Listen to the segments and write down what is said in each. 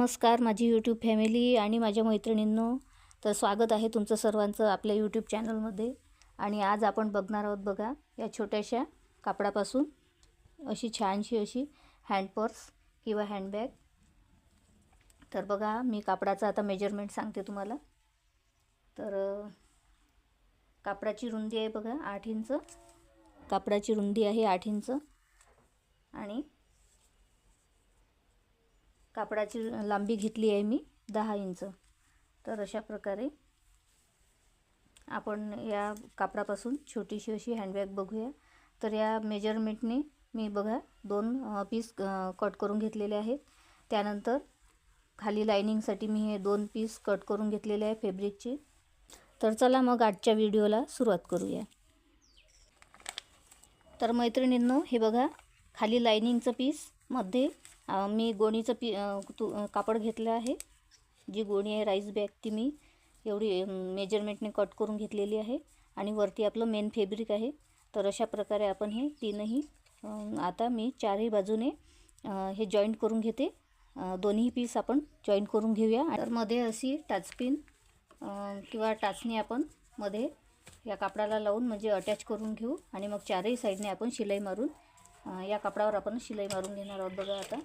नमस्कार माझी YouTube family आणि माझ्या मैत्रिणींनो. तर स्वागत आहे तुमचं सर्वांचं आपल्या यूट्यूब चॅनलमध्ये. आणि आज आपण बघणार आहोत बघा या छोट्याशा कापडापासून अशी छानशी अशी हँड पर्स किंवा हँडबॅग. तर बघा मी कापडाचं आता मेजरमेंट सांगते तुम्हाला. तर कापडाची रुंदी आहे बघा 8 इंच. कापडाची रुंदी आहे 8 इंच आणि कापडाची लांबी घेतली आहे मी 10 इंच. तर अशा प्रकारे आपण या कापडापासून छोटीशी अशी हँडबॅग बघूया. तर या मेजरमेंटने मी बघा 2 पीस कट करून घेतलेले आहेत. त्यानंतर खाली लाइनिंगसाठी मी हे 2 पीस कट करून घेतलेले आहे फॅब्रिकचे. तर चला मग आजच्या व्हिडिओला सुरुवात करूया. तर मैत्रिणींनो हे बघा खाली लाइनिंगचं पीस मध्ये मी गोणीचं कापड घेतलं आहे. जी गोणी आहे राईस बॅग ती मी एवढी मेजरमेंटने कट करून घेतलेली आहे आणि वरती आपलं मेन फॅब्रिक आहे. तर अशा प्रकारे आपण हे तीनही आता मी चारही बाजूने हे जॉईंट करून घेते. दोन्ही पीस आपण जॉईंट करून घेऊया. तर मध्ये अशी टाचपिन किंवा टाचणी आपण मध्ये या कापडाला लावून म्हणजे अटॅच करून घेऊ आणि मग चारही साईडने आपण शिलाई मारून या कापडावर आपण शिलाई मारून घेणार आहोत बघा. आता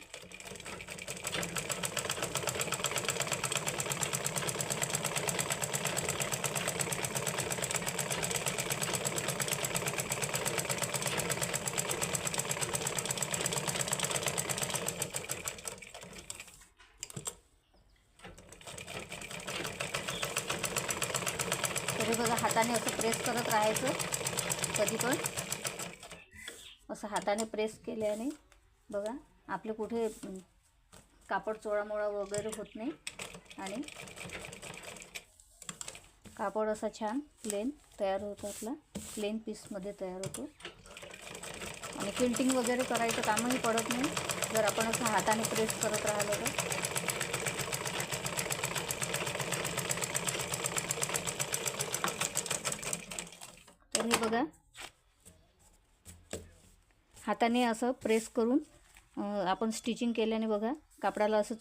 तरी बघा हाताने असं प्रेस करत राहायचं. कधी पण असं हाताने प्रेस केल्याने बघा आपले कुठे कापड चोळामोळा वगैरे होत नाही आणि कापड असा छान प्लेन तयार होतो. आपला प्लेन पीसमध्ये तयार होतो आणि फिल्टिंग वगैरे करायचं कामही पडत नाही जर आपण असं हाताने प्रेस करत राहिलो तर हे बघा हाताने असं प्रेस करून आपण स्टिचिंग केल्याने बघा कापडाला असं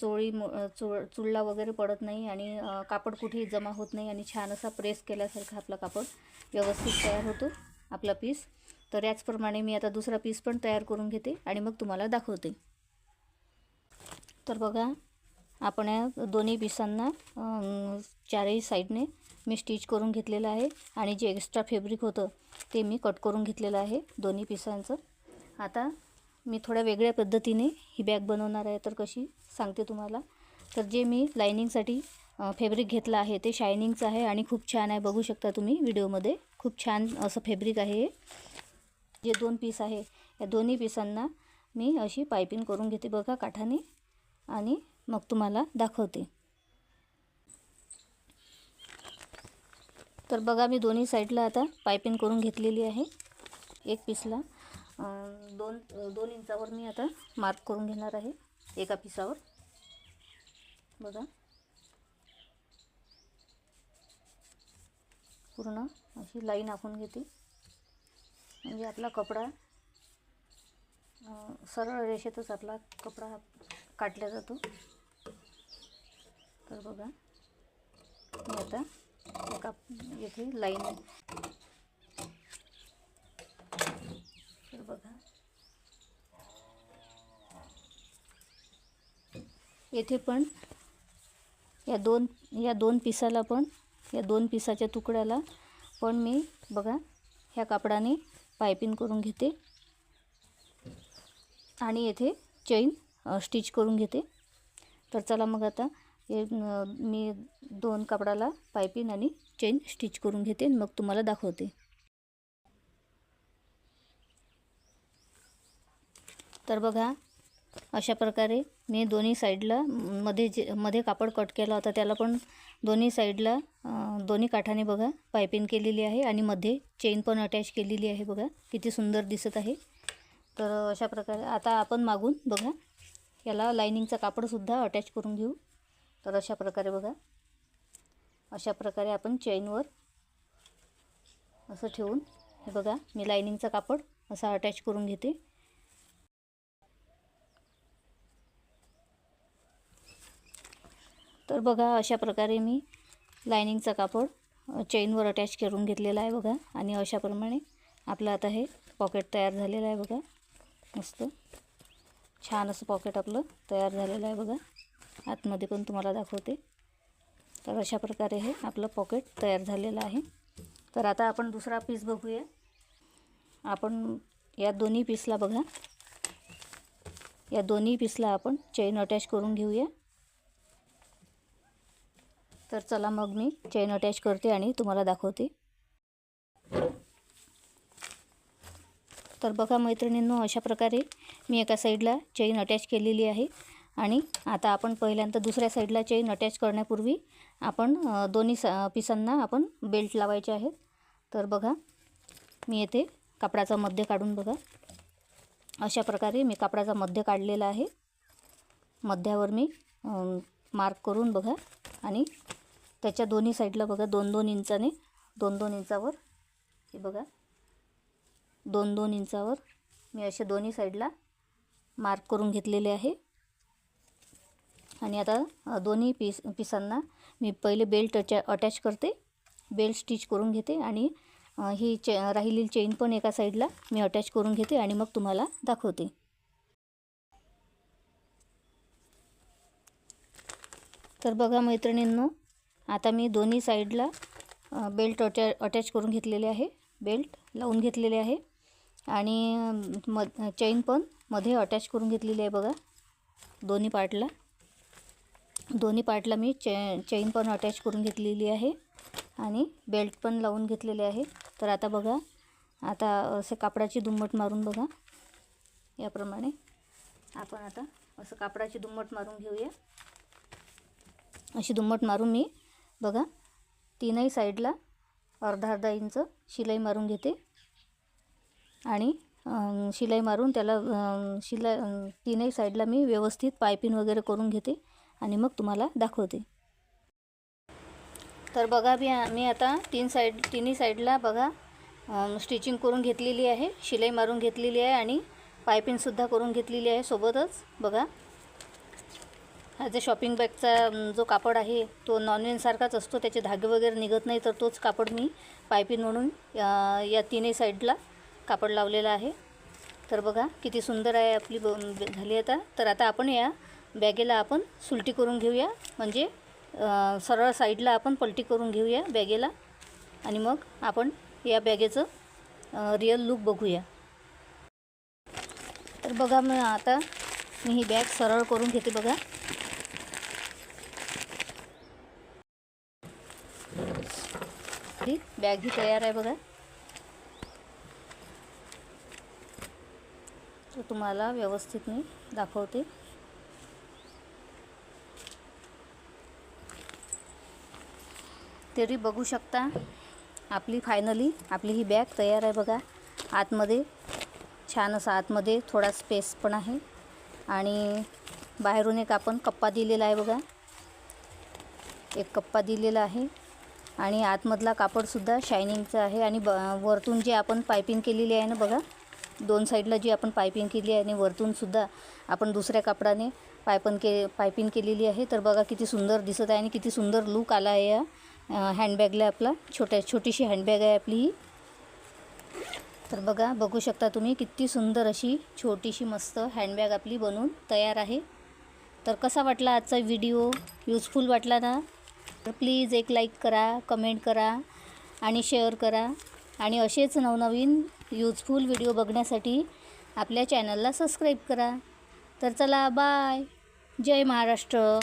चुळला वगैरे पडत नाही आणि कापड कुठेही जमा होत नाही आणि छान असा प्रेस केल्यासारखा आपला कापड व्यवस्थित तयार होतो आपला पीस. तर याचप्रमाणे मी आता दुसरा पीस पण तयार करून घेते आणि मग तुम्हाला दाखवते. तर बघा आपण या दोन्ही पीसांना चारही साईडने मी स्टिच करून घेतलेलं आहे आणि जे एक्स्ट्रा फॅब्रिक होतं ते मी कट करून घेतलेलं आहे दोन्ही पीसांचं. आता मी थोड्या वेगळ्या पद्धतीने ही बॅग बनवणार आहे. तर कशी सांगते तुम्हाला. तर जे मी लाइनिंगसाठी फॅब्रिक घेतलं आहे ते शायनिंगचं आहे आणि खूप छान आहे. बघू शकता तुम्ही व्हिडिओमध्ये खूप छान असं फॅब्रिक आहे. जे 2 पीस आहे या दोन्ही पीसांना मी अशी पायपिंग करून घेते बघा काठाने आणि मग तुम्हाला दाखवते. तर बघा मी दोन्ही साईडला आता पायपिंग करून घेतलेली आहे. एक पीसला 2 इंचावर मी आता मार्क करून घेणार आहे एका पीसावर. बघा पूर्ण अशी लाईन आखून घेते म्हणजे आपला कपडा सरळ रेषेतच आपला कपडा काटला जातो. तर बघा मी आता एका येथे लाईन तर बघा येथे पण या दोन पिसाला पण या 2 पिसाच्या तुकड्याला पण मी बघा ह्या कापडाने पायपिंग करून घेते आणि येथे चेन स्टिच करून घेते. तर चला मग आता मी 2 कापडाला पायपिंग आणि चेन स्टिच करून घेते मग तुम्हाला दाखवते. तर बघा अशा प्रकारे मी दोन्ही साईडला मध्ये कापड कट केला होता त्याला पण दोन्ही साईडला दोन्ही काठाने बघा पायपिंग केलेली आहे आणि मध्ये चेन पण अटॅच केलेली आहे. बघा किती सुंदर दिसत आहे. तर अशा प्रकारे आता आपण मागून बघा याला लाइनिंगचा कापडसुद्धा अटॅच करून घेऊ. तर अशा प्रकारे बघा अशा प्रकारे आपण चेनवर असं ठेवून हे बघा मी लाइनिंगचा कापड असा अटॅच करून घेते. तर बघा अशा प्रकारे मी लायनिंगचा कापड चेनवर अटॅच करून घेतलेला आहे बघा. आणि अशाप्रमाणे आपलं आता हे पॉकेट तयार झालेलं आहे बघा. मस्त छान असं पॉकेट आपलं तयार झालेलं आहे बघा. आतमध्ये पण तुम्हाला दाखवते. तर अशा प्रकारे हे आपलं पॉकेट तयार झालेलं आहे. तर आता आपण दुसरा पीस बघूया. आपण या दोन्ही पीसला बघा, या दोन्ही पीसला आपण चेन अटॅच करून घेऊया. तर चला मग मी चेन अटॅच करते आणि तुम्हाला दाखवते. तर बघा मैत्रिणींनो, अशा प्रकारे मी एका साईडला चेन अटॅच केलेली आहे. आणि आता आपण पहिल्यांदा दुसऱ्या साईडला चेन अटॅच करण्यापूर्वी आपण दोन्ही पिसांना आपण बेल्ट लावायचे आहेत. तर बघा मी येथे कापडाचा मध्य काढून बघा, अशा प्रकारे मी कापडाचा मध्य काढलेला आहे. मध्यावर मी मार्क करून बघा आणि त्याच्या दोन्ही साईडला बघा 2-2 इंचाने 2-2 इंचावर हे बघा 2-2 इंचावर मी असे दोन्ही साईडला मार्क करून घेतलेले आहे. आणि आता दोन्ही पिसांना मी पहिले बेल्ट अटॅच करते, बेल्ट स्टिच करून घेते आणि ही राहिलेली चेन पण एका साईडला मी अटॅच करून घेते आणि मग तुम्हाला दाखवते. तर बघा मैत्रिणींनो, आता मी दोन्ही साईडला बेल्ट अटॅच करून घेतलेले आहे, बेल्ट लावून घेतलेले आहे आणि चेन पण मध्ये अटॅच करून घेतलेली आहे बघा. दोन्ही पार्टला मी चेन पण अटॅच करून घेतलेली आहे आणि बेल्ट पण लावून घेतलेले आहे. तर आता बघा, आता असे कापडाची दुम्मट मारून बघा, याप्रमाणे आपण आता असं कापडाची दुम्मट मारून घेऊया. अशी दुम्मट मारून मी बघा तीनही साईडला अर्धा इंच शिलाई मारून घेते आणि शिलाई मारून त्याला तीनही साईडला मी व्यवस्थित पायपिंग वगैरे करून घेते आणि मग तुम्हाला दाखवते. तर बघा मी आता तिन्ही साईडला बघा स्टिचिंग करून घेतलेली आहे, शिलाई मारून घेतलेली आहे आणि पायपिंगसुद्धा करून घेतलेली आहे सोबतच. बघा हा जो शॉपिंग बॅगचा जो कापड आहे तो नॉनवेनसारखाच असतो, त्याचे धागे वगैरे निघत नाही. तर तोच कापड मी पायपिंग म्हणून या तीनही साईडला कापड लावलेला आहे. तर बघा किती सुंदर आहे आपली झाली आता. तर आता आपण या बॅगेला आपण सुलटी करून घेऊया, म्हणजे सरळ साईडला आपण पलटी करून घेऊया बॅगेला आणि मग आपण या बॅगेचं रिअल लुक बघूया. तर बघा आता मी ही बॅग सरळ करून घेते बघा. ही बॅग ही तयार आहे बघा. तर तुम्हाला व्यवस्थित मी दाखवते. तरी बघू शकता आपली फायनली आपली ही बॅग तयार आहे बघा. आतमध्ये छान असं आतमध्ये थोडा स्पेस पण आहे आणि बाहेरून एक आपण कप्पा दिलेला आहे बघा, एक कप्पा दिलेला आहे आणि आतमधला कापडसुद्धा शायनिंगचा आहे आणि वरतून जे आपण पायपिंग केलेली आहे ना बघा, दोन साईडला जी आपण पायपिंग केली आहे आणि वरतूनसुद्धा आपण दुसऱ्या कापडाने पायपिंग केलेली आहे. तर बघा किती सुंदर दिसत आहे आणि किती सुंदर लूक आला आहे या हँडबॅगला. आपला छोटीशी हँडबॅग आहे आपली ही. तर बघू शकता तुम्ही किती सुंदर अशी छोटीशी मस्त हँडबॅग आपली बनवून तयार आहे. तर कसा वाटला आजचा व्हिडिओ? यूजफुल वाटला ना? तर प्लीज एक लाईक करा, कमेंट करा आणि शेअर करा आणि असेच नवनवीन यूजफुल व्हिडिओ बघण्यासाठी आपल्या चॅनलला सबस्क्राईब करा. तर चला बाय. जय महाराष्ट्र.